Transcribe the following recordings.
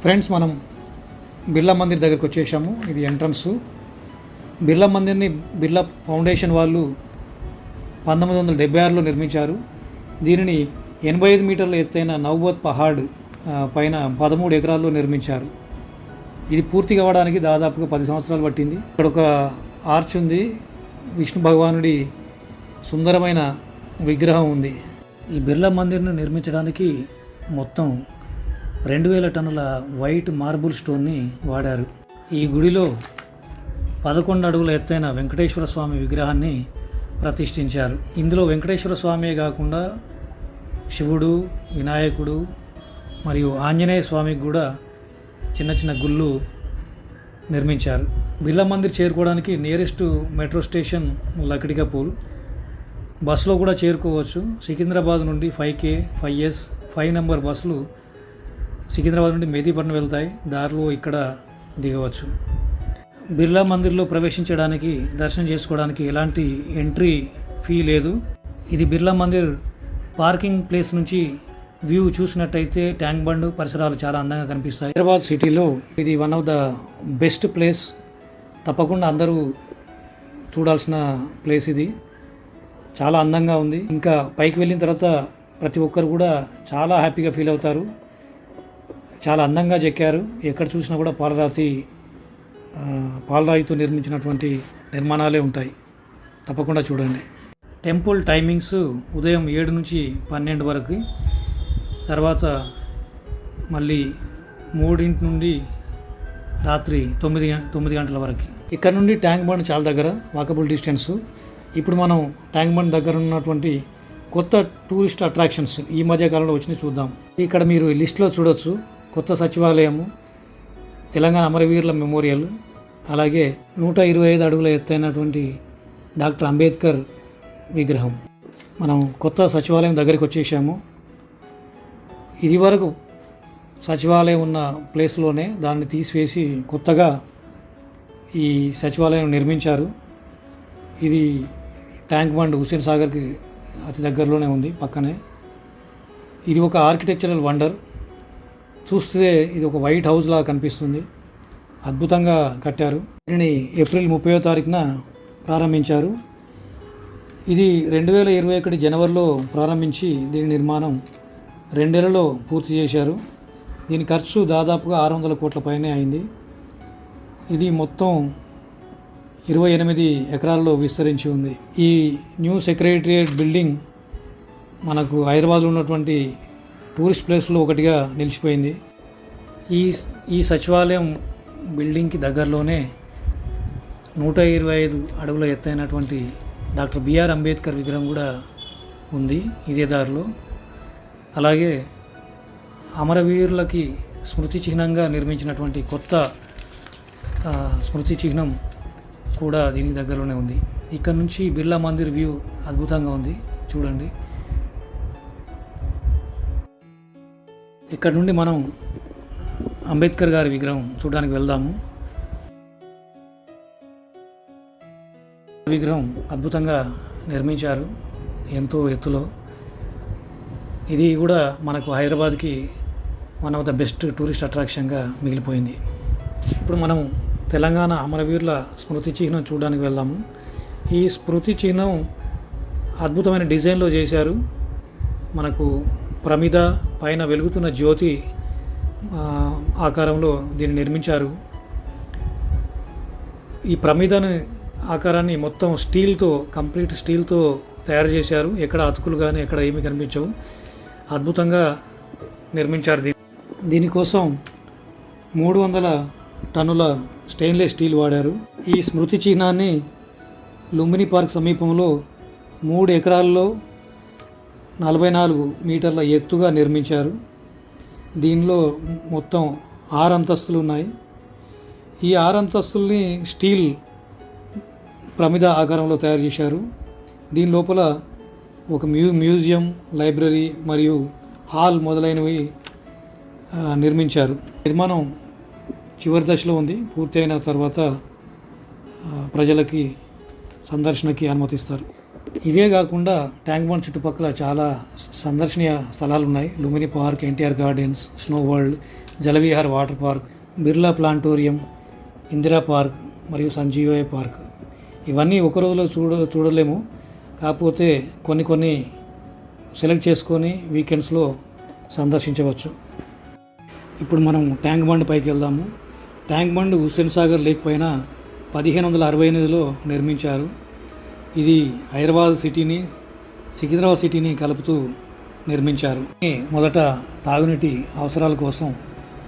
Friends, మనం బిర్లా మందిర్ దగ్గరికి వచ్చేసాము. ఇది ఎంట్రన్స్. బిర్లా మందిర్ని బిర్లా ఫౌండేషన్ వాళ్ళు 1976లో నిర్మించారు. దీనిని 85 మీటర్ల ఎత్తైన నవ్వత్ పహాడ్ పైన 13 ఎకరాల్లో నిర్మించారు. ఇది పూర్తి కావడానికి దాదాపుగా 10 సంవత్సరాలు పట్టింది. ఇక్కడ ఒక ఆర్చ్ ఉంది. విష్ణు భగవానుడి సుందరమైన విగ్రహం ఉంది. ఈ బిర్లా మందిర్ను నిర్మించడానికి మొత్తం 2000 టన్నుల వైట్ మార్బుల్ స్టోన్ని వాడారు. ఈ గుడిలో 11 అడుగుల ఎత్తైన వెంకటేశ్వర స్వామి విగ్రహాన్ని ప్రతిష్ఠించారు. ఇందులో వెంకటేశ్వర స్వామే కాకుండా శివుడు, వినాయకుడు మరియు ఆంజనేయ స్వామికి కూడా చిన్న చిన్న గుళ్ళు నిర్మించారు. బిర్లా మందిర్ చేరుకోవడానికి నియరెస్ట్ మెట్రో స్టేషన్ లక్డికాపూల్. బస్సులో కూడా చేరుకోవచ్చు. సికింద్రాబాద్ నుండి 5K, 5S, 5 నెంబర్ బస్సులు సికింద్రాబాద్ నుండి మెహదీపట్నం వెళ్తాయి. దారిలో ఇక్కడ దిగవచ్చు. బిర్లా మందిర్లో ప్రవేశించడానికి, దర్శనం చేసుకోవడానికి ఎలాంటి ఎంట్రీ ఫీ లేదు. ఇది బిర్లా మందిర్ పార్కింగ్ ప్లేస్ నుంచి వ్యూ చూసినట్టయితే ట్యాంక్ బండ్ పరిసరాలు చాలా అందంగా కనిపిస్తాయి. హైదరాబాద్ సిటీలో ఇది one of the best place. తప్పకుండా అందరూ చూడాల్సిన ప్లేస్ ఇది. చాలా అందంగా ఉంది. ఇంకా పైకి వెళ్ళిన తర్వాత ప్రతి ఒక్కరు కూడా చాలా హ్యాపీగా ఫీల్ అవుతారు. చాలా అందంగా చెక్కారు. ఎక్కడ చూసినా కూడా పాలరాయితో నిర్మించినటువంటి నిర్మాణాలే ఉంటాయి. తప్పకుండా చూడండి. టెంపుల్ టైమింగ్స్ ఉదయం 7 నుంచి 12 వరకు, తర్వాత మళ్ళీ 3 నుండి రాత్రి 9 గంటల వరకు. ఇక్కడ నుండి ట్యాంక్ బండ్ చాలా దగ్గర, వాకబుల్ డిస్టెన్స్. ఇప్పుడు మనం ట్యాంక్ బండ్ దగ్గర ఉన్నటువంటి కొత్త టూరిస్ట్ అట్రాక్షన్స్ ఈ మధ్య కాలంలో వచ్చినాయి చూద్దాం. ఇక్కడ మీరు లిస్ట్లో చూడొచ్చు. కొత్త సచివాలయము, తెలంగాణ అమరవీరుల మెమోరియల్, అలాగే 125 అడుగుల ఎత్తైనటువంటి డాక్టర్ అంబేద్కర్ విగ్రహం. మనం కొత్త సచివాలయం దగ్గరికి వచ్చేసాము. ఇది వరకు సచివాలయం ఉన్న ప్లేస్లోనే దాన్ని తీసివేసి కొత్తగా ఈ సచివాలయం నిర్మించారు. ఇది ట్యాంక్ బండ్ హుస్సేన్ సాగర్కి అతి దగ్గరలోనే ఉంది, పక్కనే. ఇది ఒక ఆర్కిటెక్చరల్ వండర్. చూస్తే ఇది ఒక వైట్ హౌస్ లాగా కనిపిస్తుంది. అద్భుతంగా కట్టారు. దీనిని ఏప్రిల్ 30వ తారీఖున ప్రారంభించారు. ఇది 2021 జనవరిలో ప్రారంభించి దీని నిర్మాణం 2 నెలల్లో పూర్తి చేశారు. దీని ఖర్చు దాదాపుగా 600 కోట్ల పైనే అయింది. ఇది మొత్తం 28 ఎకరాల్లో విస్తరించి ఉంది. ఈ న్యూ సెక్రటేరియట్ బిల్డింగ్ మనకు హైదరాబాద్లో ఉన్నటువంటి టూరిస్ట్ ప్లేస్లో ఒకటిగా నిలిచిపోయింది. ఈ సచివాలయం బిల్డింగ్కి దగ్గరలోనే 125 అడుగుల ఎత్తైనటువంటి డాక్టర్ బిఆర్ అంబేద్కర్ విగ్రహం కూడా ఉంది ఇదే దారిలో. అలాగే అమరవీరులకి స్మృతి చిహ్నంగా నిర్మించినటువంటి కొత్త స్మృతి చిహ్నం కూడా దీనికి దగ్గరలోనే ఉంది. ఇక్కడ నుంచి బిర్లా మందిర్ వ్యూ అద్భుతంగా ఉంది, చూడండి. ఇక్కడ నుండి మనం అంబేద్కర్ గారి విగ్రహం చూడడానికి వెళ్దాము. విగ్రహం అద్భుతంగా నిర్మించారు, ఎంతో ఎత్తులో. ఇది కూడా మనకు హైదరాబాద్కి one of the best tourist అట్రాక్షన్గా మిగిలిపోయింది. ఇప్పుడు మనం తెలంగాణ అమరవీరుల స్మృతి చిహ్నం చూడడానికి వెళ్దాము. ఈ స్మృతి చిహ్నం అద్భుతమైన డిజైన్లో చేశారు. మనకు ప్రమిద పైన వెలుగుతున్న జ్యోతి ఆకారంలో దీన్ని నిర్మించారు. ఈ ప్రమిదని ఆకారాన్ని మొత్తం స్టీల్తో, కంప్లీట్ స్టీల్తో తయారు చేశారు. ఎక్కడ అతుకులు కానీ ఎక్కడ ఏమీ కనిపించవు. అద్భుతంగా నిర్మించారు. దీనికోసం 300 టన్నుల స్టెయిన్లెస్ స్టీల్ వాడారు. ఈ స్మృతి చిహ్నాన్ని లుంబిని పార్క్ సమీపంలో 3 ఎకరాల్లో 44 మీటర్ల ఎత్తుగా నిర్మించారు. దీనిలో మొత్తం 6 అంతస్తులు ఉన్నాయి. ఈ 6 అంతస్తుల్ని స్టీల్ ప్రమిద ఆకారంలో తయారు చేశారు. దీని లోపల ఒక మ్యూజియం, లైబ్రరీ మరియు హాల్ మొదలైనవి నిర్మించారు. నిర్మాణం చివరి దశలో ఉంది. పూర్తయిన తర్వాత ప్రజలకి సందర్శనకి అనుమతిస్తారు. ఇవే కాకుండా ట్యాంక్ బండ్ చుట్టుపక్కల చాలా సందర్శనీయ స్థలాలు ఉన్నాయి. Lumbini park, NTR gardens, snow world, Jalavihar water park, Birla planetarium, Indira park మరియు సంజీవయ్య పార్క్. ఇవన్నీ ఒక రోజులో చూడలేము. కాకపోతే కొన్ని సెలెక్ట్ చేసుకొని వీకెండ్స్లో సందర్శించవచ్చు. ఇప్పుడు మనం ట్యాంక్ బండ్ పైకి వెళ్దాము. Tank bund Hussain Sagar lake పైన 1568లో నిర్మించారు. ఇది హైదరాబాద్ సిటీని, సికింద్రాబాద్ సిటీని కలుపుతూ నిర్మించారు. మొదట తాగునీటి అవసరాల కోసం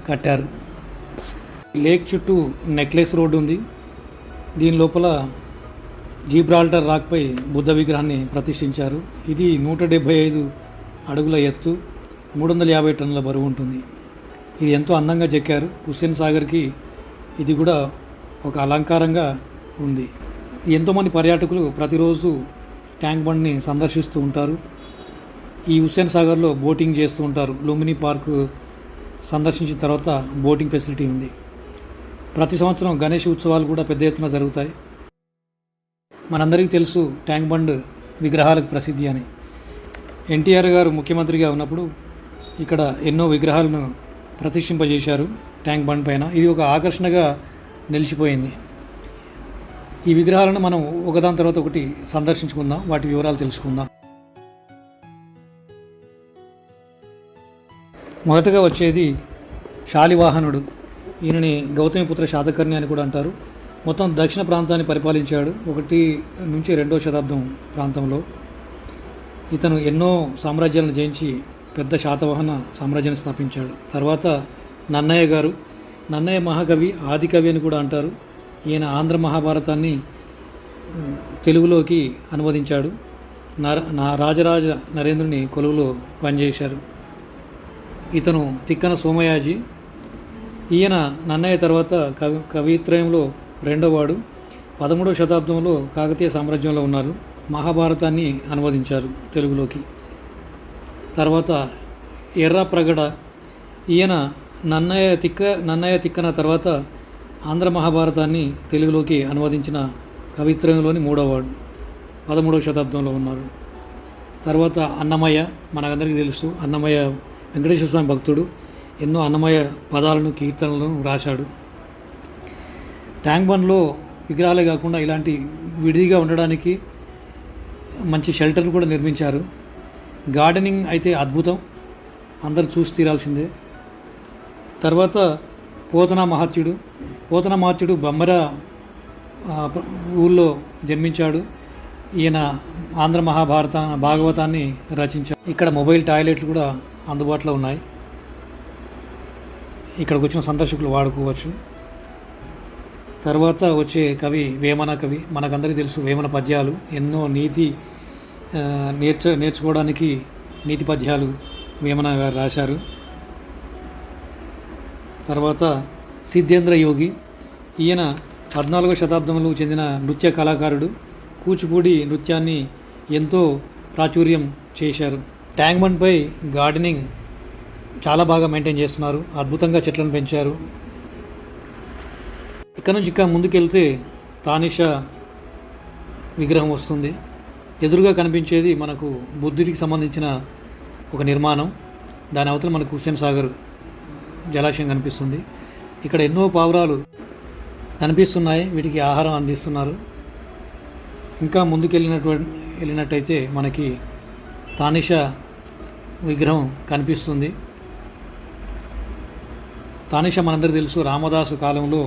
కట్టారు. లేక్ చుట్టూ నెక్లెస్ రోడ్డు ఉంది. దీని లోపల జీబ్రాల్టర్ రాక్పై బుద్ధ విగ్రహాన్ని ప్రతిష్ఠించారు. ఇది 175 అడుగుల ఎత్తు, 350 టన్నుల బరువు ఉంటుంది. ఇది ఎంతో అందంగా చెక్కారు. హుస్సేన్ సాగర్కి ఇది కూడా ఒక అలంకారంగా ఉంది. ఎంతోమంది పర్యాటకులు ప్రతిరోజు ట్యాంక్ బండ్ని సందర్శిస్తూ ఉంటారు. ఈ హుస్సేన్ సాగర్లో బోటింగ్ చేస్తూ ఉంటారు. లుంబిని పార్క్ సందర్శించిన తర్వాత బోటింగ్ ఫెసిలిటీ ఉంది. ప్రతి సంవత్సరం గణేష్ ఉత్సవాలు కూడా పెద్ద ఎత్తున జరుగుతాయి. మనందరికీ తెలుసు ట్యాంక్ బండ్ విగ్రహాలకు ప్రసిద్ధి అని. ఎన్టీఆర్ గారు ముఖ్యమంత్రిగా ఉన్నప్పుడు ఇక్కడ ఎన్నో విగ్రహాలను ప్రతిష్ఠింపజేశారు ట్యాంక్ బండ్ పైన. ఇది ఒక ఆకర్షణగా నిలిచిపోయింది. ఈ విగ్రహాలను మనం ఒకదాని తర్వాత ఒకటి సందర్శించుకుందాం, వాటి వివరాలు తెలుసుకుందాం. మొదటగా వచ్చేది శాలివాహనుడు. ఈయనని గౌతమిపుత్ర శాతకర్ణి అని కూడా అంటారు. మొత్తం దక్షిణ ప్రాంతాన్ని పరిపాలించాడు 1 నుంచి 2వ శతాబ్దం ప్రాంతంలో. ఇతను ఎన్నో సామ్రాజ్యాలను జయించి పెద్ద శాతవాహన సామ్రాజ్యాన్ని స్థాపించాడు. తర్వాత నన్నయ్య గారు, నన్నయ్య మహాకవి, ఆదికవి అని కూడా అంటారు. ఈయన ఆంధ్ర మహాభారతాన్ని తెలుగులోకి అనువదించాడు. రాజరాజ నరేంద్రుని కొలువులో పనిచేశారు. ఇతను తిక్కన సోమయాజి. ఈయన నన్నయ్య తర్వాత కవిత్రయంలో 2వ వాడు. 13వ శతాబ్దంలో కాకతీయ సామ్రాజ్యంలో ఉన్నారు. మహాభారతాన్ని అనువదించారు తెలుగులోకి. తర్వాత ఎర్రాప్రగడ. ఈయన నన్నయ్య తిక్కన తర్వాత ఆంధ్ర మహాభారతాన్ని తెలుగులోకి అనువదించిన కవిత్రయంలోని 3వ వాడు. 13వ శతాబ్దంలో ఉన్నారు. తర్వాత అన్నమయ్య. మనకందరికీ తెలుసు అన్నమయ్య వెంకటేశ్వర స్వామి భక్తుడు. ఎన్నో అన్నమయ్య పదాలను, కీర్తనలను రాశాడు. ట్యాంక్ బండ్లో విగ్రహాలే కాకుండా ఇలాంటి విడిగా ఉండడానికి మంచి షెల్టర్ కూడా నిర్మించారు. గార్డెనింగ్ అయితే అద్భుతం, అందరూ చూసి తీరాల్సిందే. తర్వాత పోతన మహత్యుడు బొమ్మర ఊళ్ళో జన్మించాడు. ఈయన ఆంధ్ర భాగవతాన్ని రచించాడు. ఇక్కడ మొబైల్ టాయిలెట్లు కూడా అందుబాటులో ఉన్నాయి. ఇక్కడికి వచ్చిన సందర్శకులు వాడుకోవచ్చు. తర్వాత వచ్చే కవి వేమన కవి. మనకందరికీ తెలుసు వేమన పద్యాలు ఎన్నో నేర్చుకోవడానికి నీతి పద్యాలు వేమన గారు రాశారు. తర్వాత సిద్ధేంద్ర యోగి. ఈయన 14వ శతాబ్దంలో చెందిన నృత్య కళాకారుడు. కూచిపూడి నృత్యాన్ని ఎంతో ప్రాచుర్యం చేశారు. ట్యాంక్ బండ్పై గార్డెనింగ్ చాలా బాగా మెయింటైన్ చేస్తున్నారు. అద్భుతంగా చెట్లను పెంచారు. ఇక్కడ నుంచి ఇంకా ముందుకెళ్తే తానిషా విగ్రహం వస్తుంది. ఎదురుగా కనిపించేది మనకు బుద్ధుడికి సంబంధించిన ఒక నిర్మాణం. దాని అవతల మనకు హుస్సేన్ సాగర్ జలాశయం కనిపిస్తుంది. ఇక్కడ ఎన్నో పావురాలు కనిపిస్తున్నాయి. వీటికి ఆహారం అందిస్తున్నారు. ఇంకా ముందుకు వెళ్ళినట్టయితే మనకి తానిషా విగ్రహం కనిపిస్తుంది. తానిషా మనందరికీ తెలుసు రామదాసు కాలంలో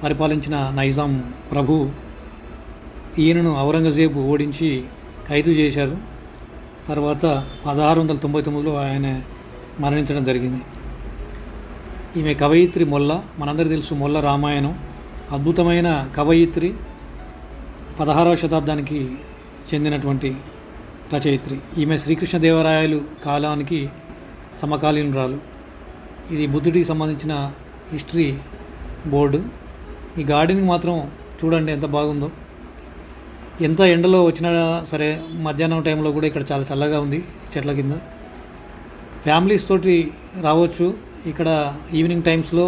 పరిపాలించిన నైజాం ప్రభు. ఈయనను ఔరంగజేబు ఓడించి ఖైదు చేశారు. తర్వాత 1699లో ఆయన మరణించడం జరిగింది. ఈమె కవయిత్రి మొల్ల. మనందరికీ తెలుసు మొల్ల రామాయణం. అద్భుతమైన కవయిత్రి. 16వ శతాబ్దానికి చెందినటువంటి రచయిత్రి. ఈమె శ్రీకృష్ణదేవరాయలు కాలానికి సమకాలీనురాలు. ఇది బుద్ధుడికి సంబంధించిన హిస్టరీ బోర్డు. ఈ గార్డెనింగ్ మాత్రం చూడండి ఎంత బాగుందో. ఎంత ఎండలో వచ్చినా సరే మధ్యాహ్నం టైంలో కూడా ఇక్కడ చాలా చల్లగా ఉంది చెట్ల కింద. ఫ్యామిలీస్ తోటి రావచ్చు. ఇక్కడ ఈవినింగ్ టైమ్స్లో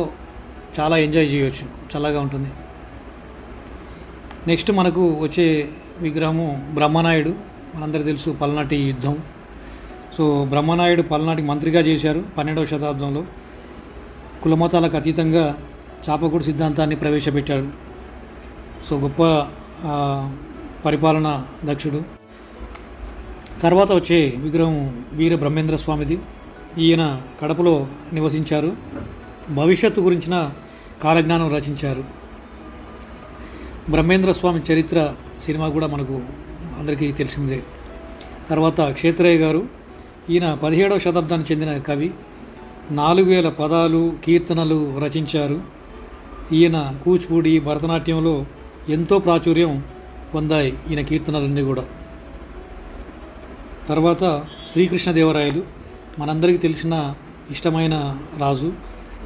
చాలా ఎంజాయ్ చేయవచ్చు, చల్లగా ఉంటుంది. నెక్స్ట్ మనకు వచ్చే విగ్రహము బ్రహ్మనాయుడు. మనందరికీ తెలుసు పల్నాటి యుద్ధం. సో బ్రహ్మనాయుడు పల్నాటికి మంత్రిగా చేశారు 12వ శతాబ్దంలో. కులమతాలకు అతీతంగా చాపకూడు సిద్ధాంతాన్ని ప్రవేశపెట్టాడు. సో గొప్ప పరిపాలన దక్షుడు. తర్వాత వచ్చే విగ్రహం వీర బ్రహ్మేంద్ర స్వామిది. ఈయన కడపలో నివసించారు. భవిష్యత్తు గురించిన కాలజ్ఞానం రచించారు. బ్రహ్మేంద్ర స్వామి చరిత్ర సినిమా కూడా మనకు అందరికీ తెలిసిందే. తర్వాత క్షేత్రయ్య గారు. ఈయన 17వ శతాబ్దానికి చెందిన కవి. 4000 పదాలు, కీర్తనలు రచించారు. ఈయన కూచిపూడి, భరతనాట్యంలో ఎంతో ప్రాచుర్యం పొందాయి ఈయన కీర్తనలన్నీ కూడా. తర్వాత శ్రీకృష్ణదేవరాయలు మనందరికీ తెలిసిన ఇష్టమైన రాజు.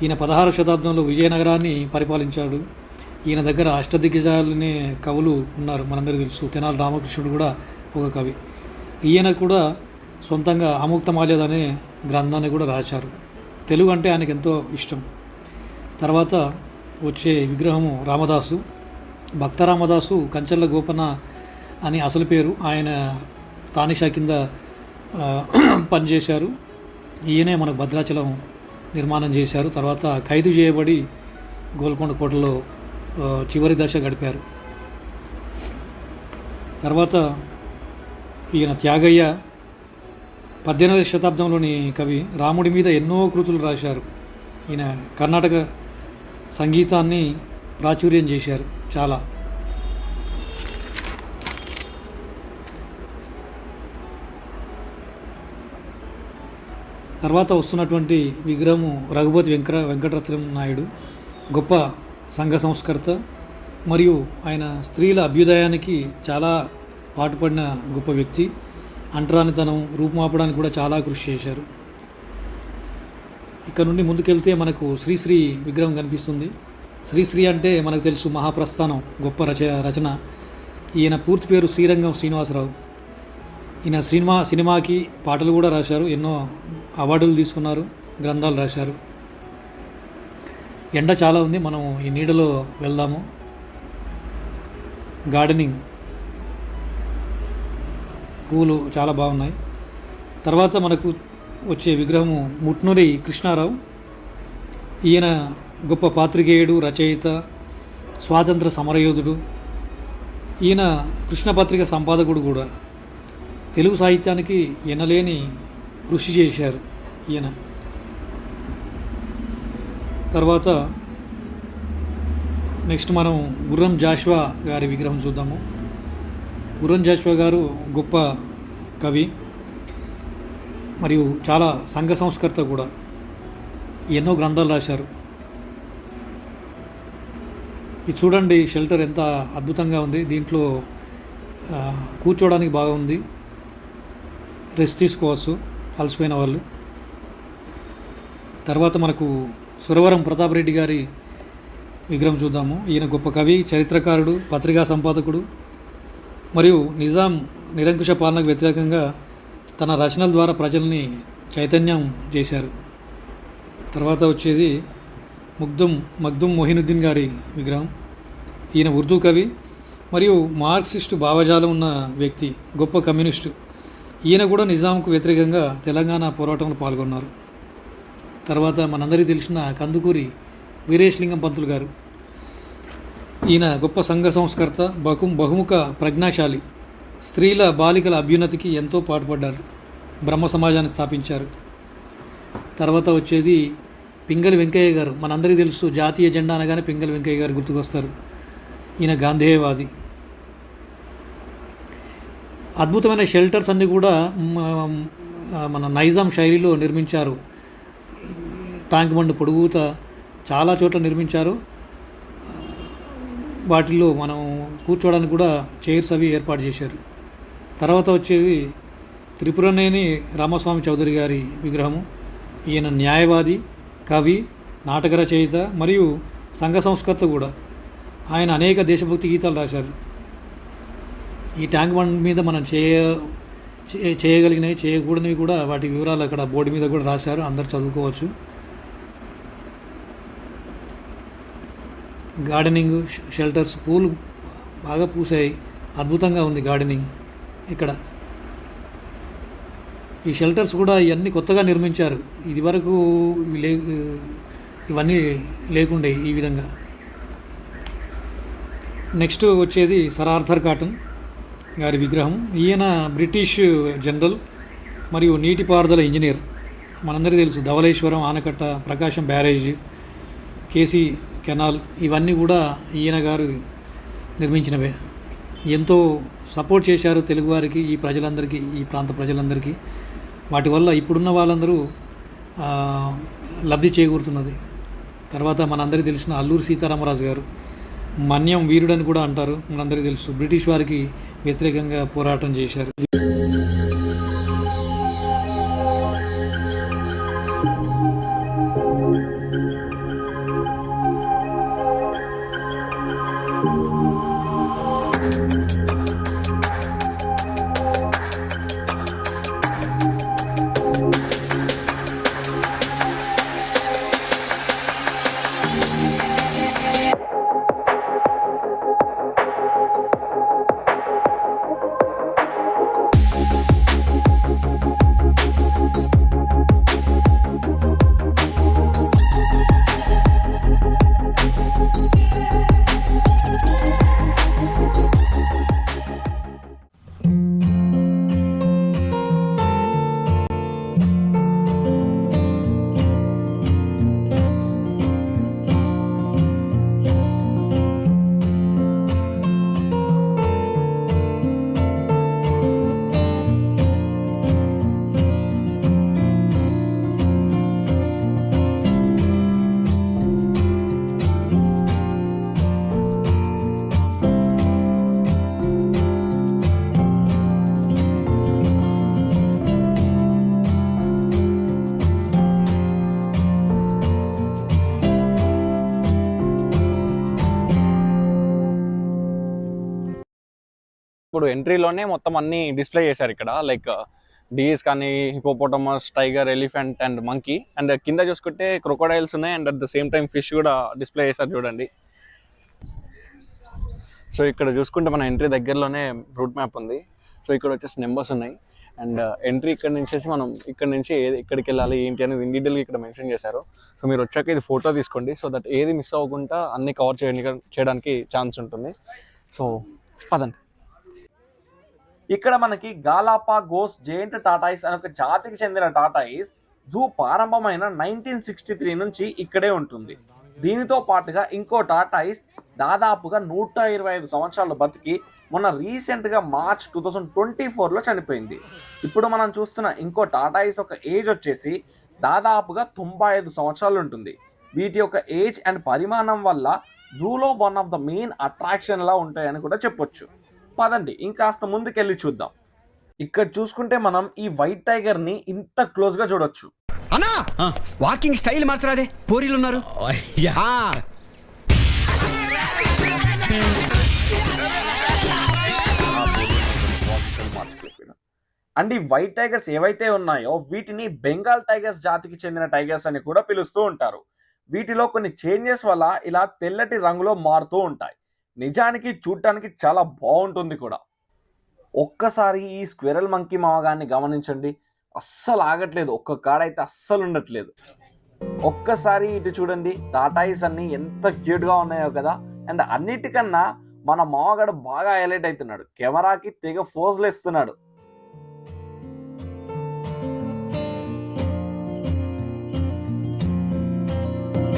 ఈయన 16వ శతాబ్దంలో విజయనగరాన్ని పరిపాలించాడు. ఈయన దగ్గర అష్టదిగ్గజాలనే కవులు ఉన్నారు, మనందరికీ తెలుసు. తెనాలి రామకృష్ణుడు కూడా ఒక కవి. ఈయన కూడా సొంతంగా అముక్తమాల్యద అనే గ్రంథాన్ని కూడా రాశారు. తెలుగు అంటే ఆయనకు ఎంతో ఇష్టం. తర్వాత వచ్చే విగ్రహము రామదాసు. భక్త రామదాసు కంచెల్ల గోపన్న అని అసలు పేరు. ఆయన తానిషా కింద పనిచేశారు. ఈయనే మనకు భద్రాచలం నిర్మాణం చేశారు. తర్వాత ఖైదు చేయబడి గోల్కొండ కోటలో చివరి దశ గడిపారు. తర్వాత ఈయన త్యాగయ్య 18వ శతాబ్దంలోని కవి. రాముడి మీద ఎన్నో కృతులు రాశారు. ఈయన కర్ణాటక సంగీతాన్ని ప్రాచుర్యం చేశారు చాలా. తర్వాత వస్తున్నటువంటి విగ్రహము రఘుపతి వెంకటరత్నం నాయుడు. గొప్ప సంఘ సంస్కర్త మరియు ఆయన స్త్రీల అభ్యుదయానికి చాలా పాటుపడిన గొప్ప వ్యక్తి. అంటరానితనం రూపుమాపడానికి కూడా చాలా కృషి చేశారు. ఇక్కడ నుండి ముందుకెళ్తే మనకు శ్రీశ్రీ విగ్రహం కనిపిస్తుంది. శ్రీశ్రీ అంటే మనకు తెలుసు, మహాప్రస్థానం గొప్ప రచన. ఈయన పూర్తి పేరు శ్రీరంగం శ్రీనివాసరావు. ఈయన సినిమాకి పాటలు కూడా రాశారు, ఎన్నో అవార్డులు తీసుకున్నారు, గ్రంథాలు రాశారు. ఎండ చాలా ఉంది, మనం ఈ నీడలో వెళ్దాము. గార్డెనింగ్, పూలు చాలా బాగున్నాయి. తర్వాత మనకు వచ్చే విగ్రహము ముట్నూరి కృష్ణారావు. ఈయన గొప్ప పాత్రికేయుడు, రచయిత, స్వాతంత్ర సమరయోధుడు. ఈయన కృష్ణపత్రిక సంపాదకుడు కూడా. తెలుగు సాహిత్యానికి ఎనలేని కృషి చేశారు ఈయన. తర్వాత నెక్స్ట్ మనం గుర్రం జాషువా గారి విగ్రహం చూద్దాము. గుర్రం జాషువా గారు గొప్ప కవి మరియు చాలా సంఘ సంస్కర్త కూడా. ఎన్నో గ్రంథాలు రాశారు. ఇది చూడండి, షెల్టర్ ఎంత అద్భుతంగా ఉంది. దీంట్లో కూర్చోవడానికి బాగా ఉంది, రెస్ట్ తీసుకోవచ్చు అలసిపోయిన వాళ్ళు. తర్వాత మనకు సురవరం ప్రతాప్ రెడ్డి గారి విగ్రహం చూద్దాము. ఈయన గొప్ప కవి, చరిత్రకారుడు, పత్రికా సంపాదకుడు మరియు నిజాం నిరంకుశ పాలనకు వ్యతిరేకంగా తన రచనల ద్వారా ప్రజల్ని చైతన్యం చేశారు. తర్వాత వచ్చేది మగ్దుమ్ మొహినుద్దీన్ గారి విగ్రహం. ఈయన ఉర్దూ కవి మరియు మార్క్సిస్టు భావజాలం ఉన్న వ్యక్తి, గొప్ప కమ్యూనిస్టు. ఈయన కూడా నిజాంకు వ్యతిరేకంగా తెలంగాణ పోరాటంలో పాల్గొన్నారు. తర్వాత మనందరికీ తెలిసిన కందుకూరి వీరేశలింగం పంతులు గారు. ఈయన గొప్ప సంఘ సంస్కర్త, బహుముఖ ప్రజ్ఞాశాలి. స్త్రీల బాలికల అభ్యున్నతికి ఎంతో పాటుపడ్డారు. బ్రహ్మ సమాజాన్ని స్థాపించారు. తర్వాత వచ్చేది పింగళి వెంకయ్య గారు. మనందరికీ తెలుసు, జాతీయ జెండా అనగానే పింగళి వెంకయ్య గారు గుర్తుకొస్తారు. ఈయన గాంధేయవాది. అద్భుతమైన షెల్టర్స్ అన్నీ కూడా మన నైజాం శైలిలో నిర్మించారు. ట్యాంక్ బండ్ పొడుగుత చాలా చోట్ల నిర్మించారు. వాటిల్లో మనం కూర్చోవడానికి కూడా చైర్స్ అవి ఏర్పాటు చేశారు. తర్వాత వచ్చేది త్రిపురనేని రామస్వామి చౌదరి గారి విగ్రహము. ఈయన న్యాయవాది, కవి, నాటక రచయిత మరియు సంఘ సంస్కర్త కూడా. ఆయన అనేక దేశభక్తి గీతాలు రాశారు. ఈ ట్యాంక్ బండ్ మీద మనం చేయగలిగినవి, చేయకూడనివి కూడా వాటి వివరాలు అక్కడ బోర్డు మీద కూడా రాశారు, అందరు చదువుకోవచ్చు. గార్డెనింగ్, షెల్టర్స్, పూలు బాగా పూసాయి, అద్భుతంగా ఉంది గార్డెనింగ్ ఇక్కడ. ఈ షెల్టర్స్ కూడా ఇవన్నీ కొత్తగా నిర్మించారు. ఇదివరకు ఇవన్నీ లేకుండే ఈ విధంగా. నెక్స్ట్ వచ్చేది సర్ ఆర్థర్ కాటన్ గారి విగ్రహం. ఈయన బ్రిటిష్ జనరల్ మరియు నీటిపారుదల ఇంజనీర్. మనందరికీ తెలుసు, ధవళేశ్వరం ఆనకట్ట, ప్రకాశం బ్యారేజ్, కేసీ కెనాల్ ఇవన్నీ కూడా ఈయన గారు నిర్మించినవే. ఎంతో సపోర్ట్ చేశారు తెలుగువారికి, ఈ ప్రజలందరికీ, ఈ ప్రాంత ప్రజలందరికీ. వాటి వల్ల ఇప్పుడున్న వాళ్ళందరూ లబ్ధి చేకూరుతున్నది. తర్వాత మనందరికీ తెలిసిన అల్లూరి సీతారామరాజు గారు, మన్యం వీరుడని కూడా అంటారు, మనందరికీ తెలుసు. బ్రిటిష్ వారికి వ్యతిరేకంగా పోరాటం చేశారు. ఇప్పుడు ఎంట్రీలోనే మొత్తం అన్ని డిస్ప్లే చేశారు ఇక్కడ, లైక్ డీస్ కానీ, hippopotamus, tiger, elephant and monkey. And కింద చూసుకుంటే క్రొకోడైల్స్ ఉన్నాయి and at the same time fish కూడా డిస్ప్లే చేశారు చూడండి. సో ఇక్కడ చూసుకుంటే మన ఎంట్రీ దగ్గరలోనే రూట్ మ్యాప్ ఉంది. సో ఇక్కడ వచ్చేసి నెంబర్స్ ఉన్నాయి అండ్ ఎంట్రీ ఇక్కడ నుంచి మనం ఇక్కడ నుంచి ఎక్కడికి వెళ్ళాలి ఏంటి అనేది ఇన్ డీటెయిల్గా ఇక్కడ మెన్షన్ చేశారు. సో మీరు వచ్చాక ఇది ఫోటో తీసుకోండి, సో దట్ ఏది మిస్ అవ్వకుండా అన్ని కవర్ చేయడానికి ఛాన్స్ ఉంటుంది. సో పదండి. ఇక్కడ మనకి గాలాపాగోస్ జెయింట్ టాటాయిస్ అనే ఒక జాతికి చెందిన టాటాయిస్ జూ ప్రారంభమైన 1963 నుంచి ఇక్కడే ఉంటుంది. దీనితో పాటుగా ఇంకో టాటాయిస్ దాదాపుగా 125 సంవత్సరాలు బతికి మొన్న రీసెంట్గా మార్చ్ 2024లో చనిపోయింది. ఇప్పుడు మనం చూస్తున్న ఇంకో టాటాయిస్ ఒక ఏజ్ వచ్చేసి దాదాపుగా 95 సంవత్సరాలు ఉంటుంది. వీటి యొక్క ఏజ్ అండ్ పరిమాణం వల్ల జూలో one of the main attraction లా ఉంటాయని కూడా చెప్పొచ్చు. పదండి ఇంకాస్త ముందుకెళ్ళి చూద్దాం. ఇక్కడ చూసుకుంటే మనం ఈ వైట్ టైగర్ ని ఇంత క్లోజ్ గా చూడొచ్చు. అన్నా వాకింగ్ స్టైల్ మార్చరాదే, పోరీలు ఉన్నారు. అండ్ ఈ వైట్ టైగర్స్ ఏవైతే ఉన్నాయో వీటిని బెంగాల్ టైగర్స్ జాతికి చెందిన టైగర్స్ అని కూడా పిలుస్తూ ఉంటారు. వీటిలో కొన్ని చేంజెస్ వల్ల ఇలా తెల్లటి రంగులో మారుతూ ఉంటాయి. నిజానికి చూడటానికి చాలా బాగుంటుంది కూడా. ఒక్కసారి ఈ స్క్విరల్ మంకీ మావగాన్ని గమనించండి, అస్సలు ఆగట్లేదు, ఒక్క కాడైతే అస్సలు ఉండట్లేదు. ఒక్కసారి ఇటు చూడండి, టాటాయిస్ అన్ని ఎంత క్యూట్గా ఉన్నాయో కదా. అండ్ అన్నిటికన్నా మన మావగాడు బాగా హైలైట్ అవుతున్నాడు, కెమెరాకి తెగ ఫోజులు ఇస్తున్నాడు.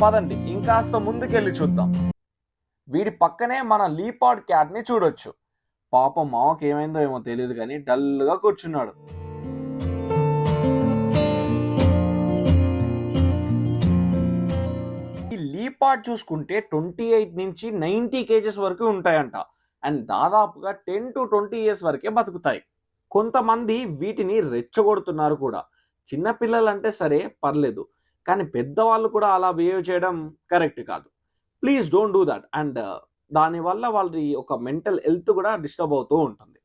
పదండి ఇంకాస్త ముందుకెళ్ళి చూద్దాం. వీడి పక్కనే మన లీపార్డ్ క్యాట్ ని చూడొచ్చు. పాపం మావకి ఏమైందో ఏమో తెలియదు కానీ డల్గా కూర్చున్నాడు. ఈ లీపార్డ్ చూసుకుంటే 28 నుంచి 90 కేజెస్ వరకు ఉంటాయంట. అండ్ దాదాపుగా 10 to 20 years వరకే బతుకుతాయి. కొంతమంది వీటిని రెచ్చగొడుతున్నారు కూడా. చిన్నపిల్లలంటే సరే పర్లేదు, కానీ పెద్దవాళ్ళు కూడా అలా బిహేవ్ చేయడం కరెక్ట్ కాదు. Please don't do that. And దానివల్ల వాళ్ళ ఒక మెంటల్ హెల్త్ కూడా డిస్టర్బ్ అవుతూ ఉంటుంది.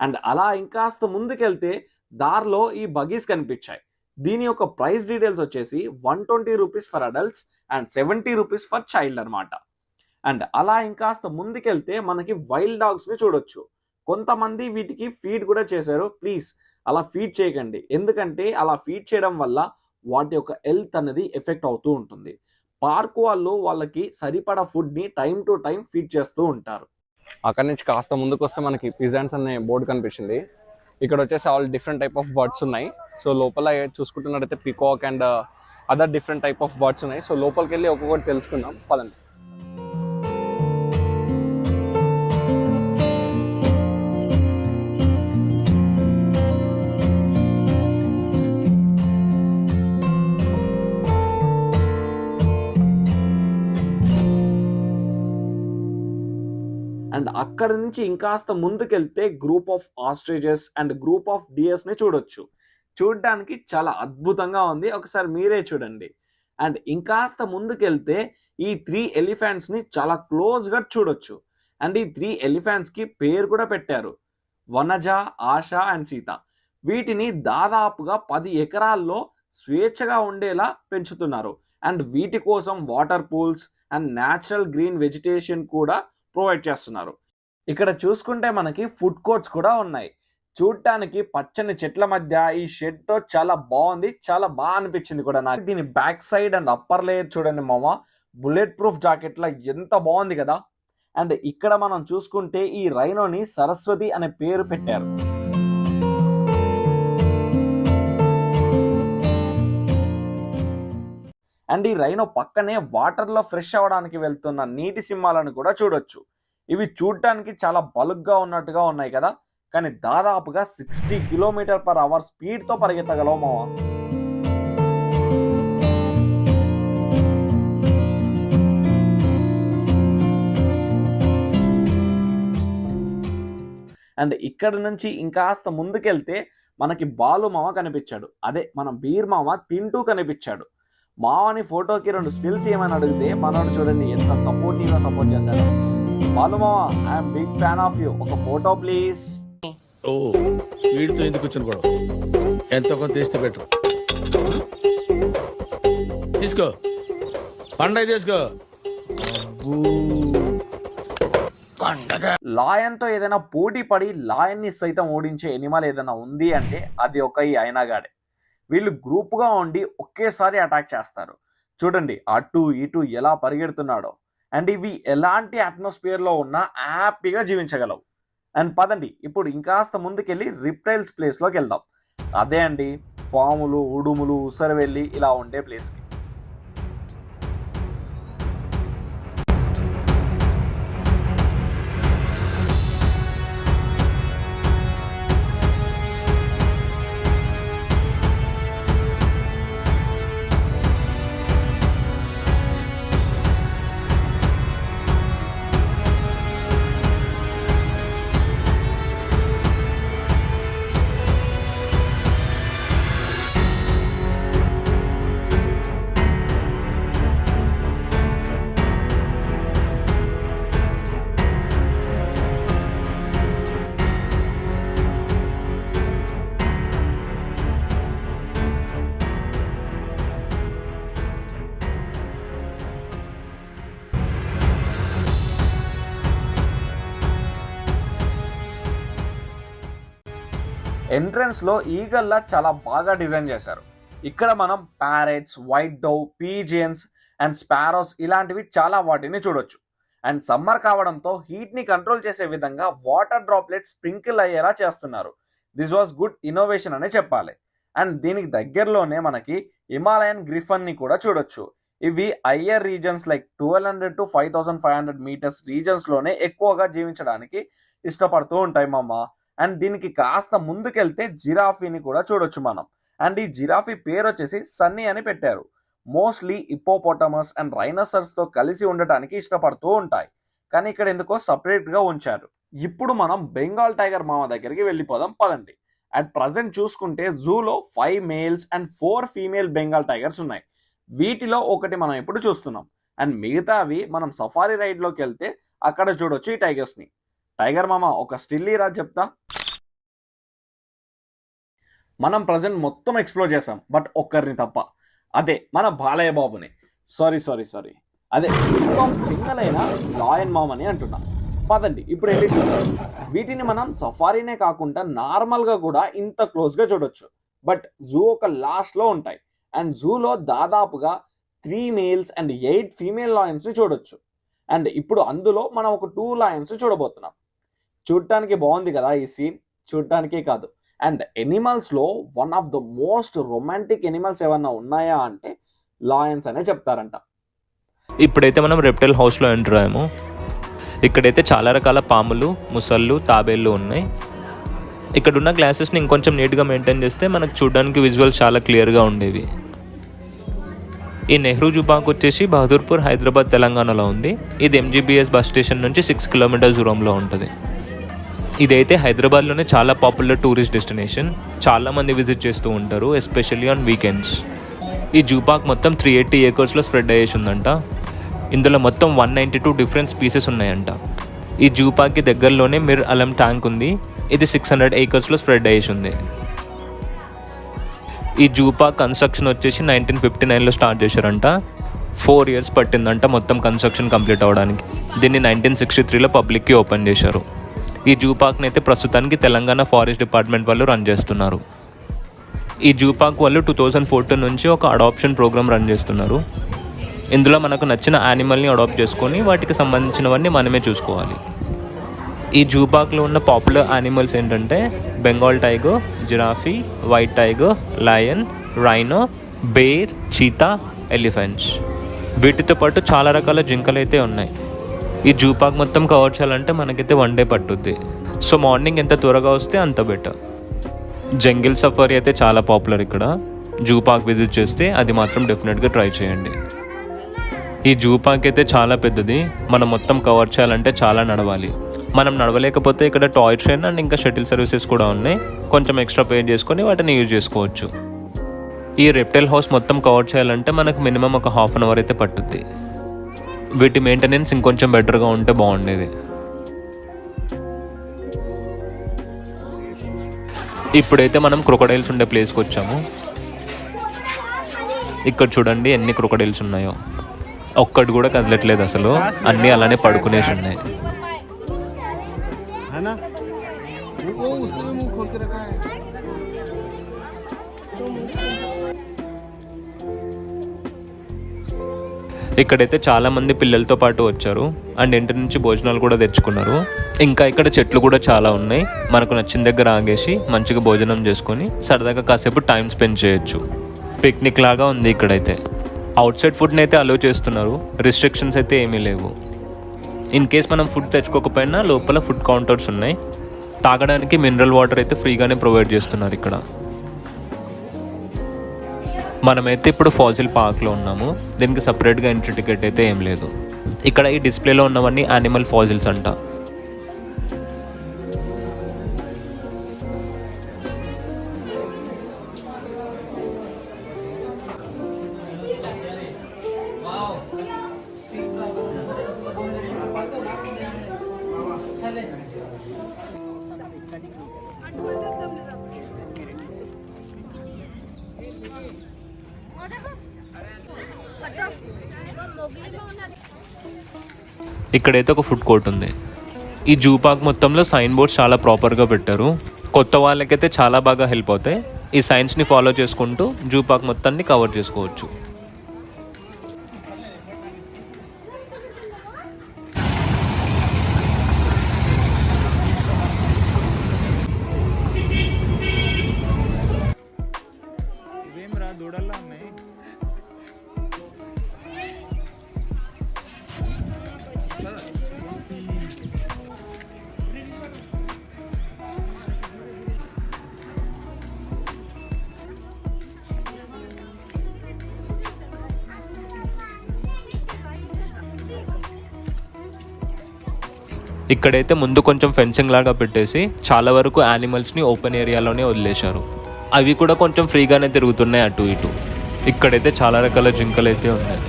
అండ్ అలా ఇంకాస్త ముందుకెళ్తే దారిలో ఈ బగీస్ కనిపించాయి. దీని యొక్క ప్రైస్ డీటెయిల్స్ వచ్చేసి 120 rupees for adults and 70 rupees for child అనమాట. అండ్ అలా ఇంకాస్త ముందుకెళ్తే మనకి వైల్డ్ డాగ్స్ని చూడొచ్చు. కొంతమంది వీటికి ఫీడ్ కూడా చేశారు. ప్లీజ్ అలా ఫీడ్ చేయకండి, ఎందుకంటే అలా ఫీడ్ చేయడం వల్ల వాటి యొక్క హెల్త్ అనేది ఎఫెక్ట్ అవుతూ ఉంటుంది. పార్క్ వాళ్ళు వాళ్ళకి సరిపడా ఫుడ్ని టైం టు టైం ఫీడ్ చేస్తూ ఉంటారు. అక్కడి నుంచి కాస్త ముందుకు వస్తే మనకి పిజాన్స్ అనే బోర్డు కనిపించింది. ఇక్కడ వచ్చేసి all different type of birds ఉన్నాయి. సో లోపల చూసుకుంటున్నట్టయితే peacock and other different type of birds ఉన్నాయి. సో లోపలికి వెళ్ళి ఒక్కొక్కటి తెలుసుకుందాం పదండి. అండ్ అక్కడ నుంచి ఇంకాస్త ముందుకెళ్తే group of ostriches and group of deers ని చూడొచ్చు. చూడడానికి చాలా అద్భుతంగా ఉంది, ఒకసారి మీరే చూడండి. అండ్ ఇంకాస్త ముందుకెళ్తే ఈ 3 ఎలిఫెంట్స్ ని చాలా క్లోజ్ గా చూడొచ్చు. అండ్ ఈ 3 ఎలిఫెంట్స్ కి పేరు కూడా పెట్టారు, వనజ, ఆశ అండ్ సీత. వీటిని దాదాపుగా 10 ఎకరాల్లో స్వేచ్ఛగా ఉండేలా పెంచుతున్నారు. అండ్ వీటి కోసం water pools and natural green vegetation కూడా ప్రొవైడ్ చేస్తున్నారు. ఇక్కడ చూసుకుంటే మనకి ఫుడ్ కోర్ట్స్ కూడా ఉన్నాయి. చూడటానికి పచ్చని చెట్ల మధ్య ఈ షెడ్ తో చాలా బాగుంది, చాలా బాగా అనిపించింది కూడా నాకు. దీని back side and upper layer చూడండి మామ, బుల్లెట్ ప్రూఫ్ జాకెట్ లా ఎంత బాగుంది కదా. అండ్ ఇక్కడ మనం చూసుకుంటే ఈ రైనోని సరస్వతి అనే పేరు పెట్టారు. అండ్ ఈ రైనో పక్కనే వాటర్లో ఫ్రెష్ అవ్వడానికి వెళ్తున్న నీటి సింహాలను కూడా చూడొచ్చు. ఇవి చూడటానికి చాలా బలుగ్గా ఉన్నట్టుగా ఉన్నాయి కదా, కానీ దాదాపుగా 60 km/h స్పీడ్తో పరిగెత్తగలవు మావా. అండ్ ఇక్కడ నుంచి ఇంకాస్త ముందుకెళ్తే మనకి బాలు మామ కనిపించాడు. అదే మన బీర్ మామ తింటూ కనిపించాడు. మావని ఫోటోకి 2 స్టిల్స్ ఏమని అడిగితే మనోడు చూడండి ఎంత సపోర్టివ్గా సపోర్ట్ చేశాడు. బాలుమామ I'm big fan of you, ఒక ఫోటో ప్లీజ్. ఓ వీడితో ఎందుకు వచ్చిన గొడవ? ఎంతో కొంత తీస్తే బెటర్. తీసుకో పండగ తీసుకో. లాయన్ తో ఏదైనా పోటీ పడి లాయన్ ని సైతం ఓడించే ఎనిమల్ ఏదైనా ఉంది అంటే అది ఒక ఈ అయినాగాడే. వీళ్ళు గ్రూప్ గా ఉండి ఒకేసారి అటాక్ చేస్తారు. చూడండి అటు ఇటు ఎలా పరిగెడుతున్నాడో. అండ్ ఇవి ఎలాంటి అట్మాస్ఫియర్ లో ఉన్నా హ్యాపీగా జీవించగలవు. అండ్ పదండి ఇప్పుడు ఇంకాస్త ముందుకెళ్ళి రిప్టైల్స్ ప్లేస్ లోకి వెళ్దాం. అదే అండి పాములు, ఉడుములు, ఉసరవెల్లి ఇలా ఉండే ప్లేస్కి. ఎంట్రన్స్ లో ఈగల్లా చాలా బాగా డిజైన్ చేశారు. ఇక్కడ మనం parrots, white Dove, pigeons and sparrows ఇలాంటివి చాలా వాటిని చూడొచ్చు. అండ్ సమ్మర్ కావడంతో హీట్ ని కంట్రోల్ చేసే విధంగా వాటర్ డ్రాప్లెట్స్ స్ప్రింకిల్ అయ్యేలా చేస్తున్నారు. దిస్ వాజ్ గుడ్ ఇన్నోవేషన్ అనే చెప్పాలి. అండ్ దీనికి దగ్గరలోనే మనకి హిమాలయన్ గ్రిఫన్ ని కూడా చూడొచ్చు. ఇవి higher regions like 1200 to 5500 meters regions లోనే ఎక్కువగా జీవించడానికి ఇష్టపడుతూ ఉంటాయి మామ. అండ్ దీనికి కాస్త ముందుకెళ్తే జిరాఫీని కూడా చూడొచ్చు మనం. అండ్ ఈ జిరాఫీ పేరు వచ్చేసి సన్నీ అని పెట్టారు. మోస్ట్లీ హిప్పోపోటమస్ అండ్ రైనోసర్స్ తో కలిసి ఉండటానికి ఇష్టపడుతూ ఉంటాయి, కానీ ఇక్కడ ఎందుకో సపరేట్ గా ఉంచారు. ఇప్పుడు మనం బెంగాల్ టైగర్ మామ దగ్గరికి వెళ్ళిపోదాం పదండి. అట్ ప్రజెంట్ చూసుకుంటే జూలో 5 males and 4 female Bengal tigers ఉన్నాయి. వీటిలో ఒకటి మనం ఇప్పుడు చూస్తున్నాం. అండ్ మిగతావి మనం సఫారీ రైడ్ లోకి వెళ్తే అక్కడ చూడొచ్చు ఈ టైగర్స్ ని. టైగర్ మామ ఒక స్టిల్ రా చెప్తా. మనం ప్రజెంట్ మొత్తం ఎక్స్ప్లోర్ చేసాం, బట్ ఒక్కరిని తప్ప. అదే మన బాలయ్య బాబుని. సారీ అదే చెంగలైన లాయన్ మామని అంటున్నా. పదండి ఇప్పుడు వెళ్ళి చూద్దాం. వీటిని మనం సఫారీనే కాకుండా నార్మల్ గా కూడా ఇంత క్లోజ్ గా చూడొచ్చు. బట్ జూ ఒక లాస్ట్ లో ఉంటాయి. అండ్ జూలో దాదాపుగా 3 మేల్స్ అండ్ 8 ఫీమేల్ లాయన్స్ ని చూడొచ్చు. అండ్ ఇప్పుడు అందులో మనం ఒక 2 లాయన్స్ చూడబోతున్నాం. చూడటానికి బాగుంది కదా ఈ సీన్? చూడటానికే కాదు, అండ్ ఎనిమల్స్ లో one of the most romantic animals ఏమన్నా ఉన్నాయా అంటే లాయన్స్ అనే చెప్తారంట. ఇప్పుడైతే మనం రెప్టైల్ హౌస్లో ఎంటర్ అయ్యాము. ఇక్కడైతే చాలా రకాల పాములు, ముసళ్ళు, తాబేళ్ళు ఉన్నాయి. ఇక్కడున్న గ్లాసెస్ని ఇంకొంచెం నీట్గా మెయింటైన్ చేస్తే మనకు చూడడానికి విజువల్స్ చాలా క్లియర్గా ఉండేవి. ఈ నెహ్రూ జూ పార్క్ వచ్చేసి బహదూర్పూర్, హైదరాబాద్, తెలంగాణలో ఉంది. ఇది MGBS బస్ స్టేషన్ నుంచి 6 కిలోమీటర్స్ దూరంలో ఉంటుంది. ఇదైతే హైదరాబాద్లోనే చాలా పాపులర్ టూరిస్ట్ డెస్టినేషన్. చాలామంది విజిట్ చేస్తూ ఉంటారు, ఎస్పెషల్లీ ఆన్ వీకెండ్స్. ఈ జూ పార్క్ మొత్తం 380 ఏకర్స్లో స్ప్రెడ్ అయ్యేసి ఉందంట. ఇందులో మొత్తం 192 డిఫరెంట్ స్పీసెస్ ఉన్నాయంట. ఈ జూ పార్క్కి దగ్గరలోనే మిర్ అలం ట్యాంక్ ఉంది. ఇది 600 ఏకర్స్లో స్ప్రెడ్ అయ్యేసి ఉంది. ఈ జూ పార్క్ కన్స్ట్రక్షన్ వచ్చేసి 1959లో స్టార్ట్ చేశారంట. 4 years పట్టిందంట మొత్తం కన్స్ట్రక్షన్ కంప్లీట్ అవ్వడానికి. దీన్ని 1963లో పబ్లిక్కి ఓపెన్ చేశారు. ఈ జూ పార్క్ని అయితే ప్రస్తుతానికి తెలంగాణ ఫారెస్ట్ డిపార్ట్మెంట్ వాళ్ళు రన్ చేస్తున్నారు. ఈ జూ పార్క్ వాళ్ళు 2014 నుంచి ఒక అడాప్షన్ ప్రోగ్రామ్ రన్ చేస్తున్నారు. ఇందులో మనకు నచ్చిన యానిమల్ని అడాప్ట్ చేసుకొని వాటికి సంబంధించినవన్నీ మనమే చూసుకోవాలి. ఈ జూ పార్క్లో ఉన్న పాపులర్ యానిమల్స్ ఏంటంటే Bengal tiger, giraffe, white tiger, lion, rhino, bear, cheetah, elephants. వీటితో పాటు చాలా రకాల జింకలు అయితే ఉన్నాయి. ఈ జూ పార్క్ మొత్తం కవర్ చేయాలంటే మనకైతే 1 day పట్టుద్ది. సో మార్నింగ్ ఎంత త్వరగా వస్తే అంత బెటర్. జంగిల్ సఫారీ అయితే చాలా పాపులర్ ఇక్కడ. జూ పార్క్ విజిట్ చేస్తే అది మాత్రం డెఫినెట్గా ట్రై చేయండి. ఈ జూ పార్క్ అయితే చాలా పెద్దది. మనం మొత్తం కవర్ చేయాలంటే చాలా నడవాలి. మనం నడవలేకపోతే ఇక్కడ టాయ్ ట్రైన్ అండ్ ఇంకా షటిల్ సర్వీసెస్ కూడా ఉన్నాయి. కొంచెం ఎక్స్ట్రా పే చేసుకొని వాటిని యూజ్ చేసుకోవచ్చు. ఈ రెప్టైల్ హౌస్ మొత్తం కవర్ చేయాలంటే మనకు మినిమం ఒక 1/2 hour అయితే పట్టుద్ది. వీటి మెయింటెనెన్స్ ఇంకొంచెం బెటర్గా ఉంటే బాగుండేది. ఇప్పుడైతే మనం క్రొకడైల్స్ ఉండే ప్లేస్కి వచ్చాము. ఇక్కడ చూడండి ఎన్ని క్రొకడైల్స్ ఉన్నాయో. ఒక్కటి కూడా కదలట్లేదు అసలు, అన్నీ అలానే పడుకునేసి ఉన్నాయి. ఇక్కడైతే చాలా మంది పిల్లలతో పాటు వచ్చారు అండ్ ఇంటి నుంచి భోజనాలు కూడా తెచ్చుకున్నారు. ఇంకా ఇక్కడ చెట్లు కూడా చాలా ఉన్నాయి. మనకు నచ్చిన దగ్గర ఆగేసి మంచిగా భోజనం చేసుకొని సరదాగా కాసేపు టైం స్పెండ్ చేయొచ్చు. పిక్నిక్ లాగా ఉంది ఇక్కడైతే. అవుట్ సైడ్ ఫుడ్ని అయితే అలో చేస్తున్నారు, రిస్ట్రిక్షన్స్ అయితే ఏమీ లేవు. ఇన్ కేస్ మనం ఫుడ్ తెచ్చుకోకపోయినా లోపల ఫుడ్ కౌంటర్స్ ఉన్నాయి. తాగడానికి మినరల్ వాటర్ అయితే ఫ్రీగానే ప్రొవైడ్ చేస్తున్నారు ఇక్కడ. మనమైతే ఇప్పుడు ఫాసిల్ పార్క్లో ఉన్నాము. దీనికి సపరేట్గా ఎంట్రీ టికెట్ అయితే ఏం లేదు. ఇక్కడ ఈ డిస్ప్లేలో ఉన్నవన్నీ యానిమల్ ఫాసిల్స్ అంట. ఇక్కడైతే ఒక ఫుడ్ కోర్ట్ ఉంది. ఈ జూ పార్క్ మొత్తంలో సైన్ బోర్డ్స్ చాలా ప్రాపర్గా పెట్టారు. కొత్త వాళ్ళకైతే చాలా బాగా హెల్ప్ అవుతాయి. ఈ సైన్స్ని ఫాలో చేసుకుంటూ జూ పార్క్ మొత్తాన్ని కవర్ చేసుకోవచ్చు. ఇక్కడైతే ముందు కొంచెం ఫెన్సింగ్ లాగా పెట్టేసి చాలా వరకు యానిమల్స్ని ఓపెన్ ఏరియాలోనే వదిలేశారు. అవి కూడా కొంచెం ఫ్రీగానే తిరుగుతున్నాయి అటు ఇటు. ఇక్కడైతే చాలా రకాల జింకలు అయితే ఉన్నాయి.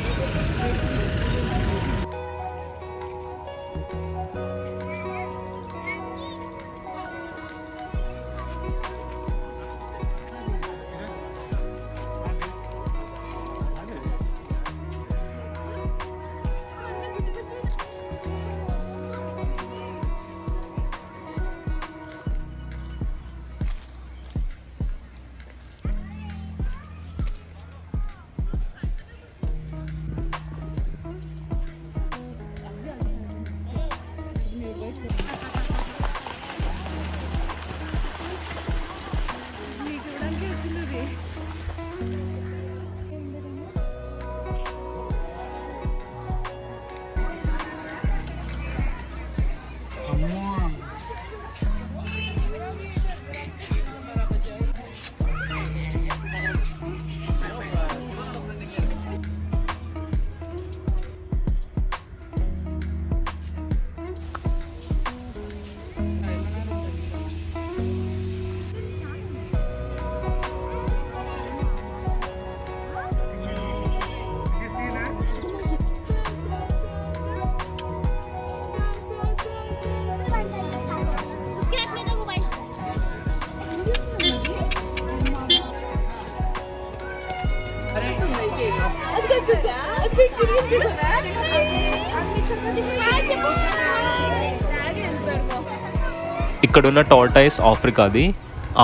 ఇక్కడున్న టార్టాయిస్ ఆఫ్రికాది.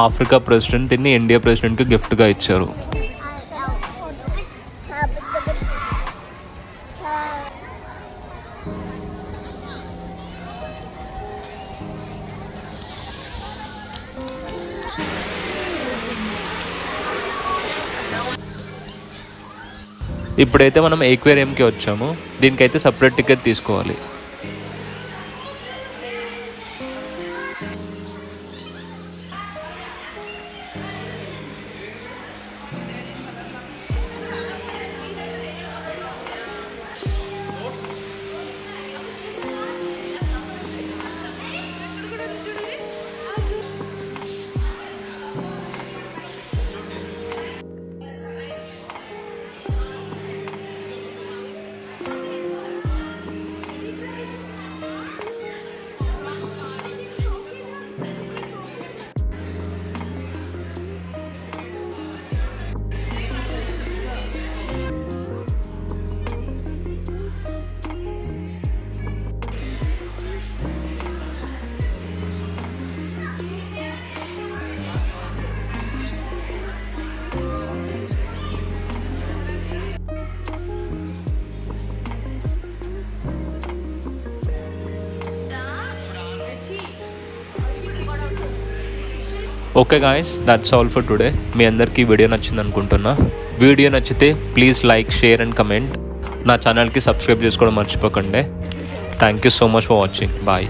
ఆఫ్రికా ప్రెసిడెంట్ దీన్ని ఇండియా ప్రెసిడెంట్కి గిఫ్ట్గా ఇచ్చారు. ఇప్పుడైతే మనం ఏక్వేరియంకి వచ్చాము. దీనికైతే సపరేట్ టికెట్ తీసుకోవాలి. Okay guys, that's all for today. మీ అందరికీ వీడియో నచ్చింది అనుకుంటున్నా. వీడియో నచ్చితే please like, share and comment. నా ఛానల్కి సబ్స్క్రైబ్ చేసుకోవడం మర్చిపోకండి. Thank you so much for watching. Bye.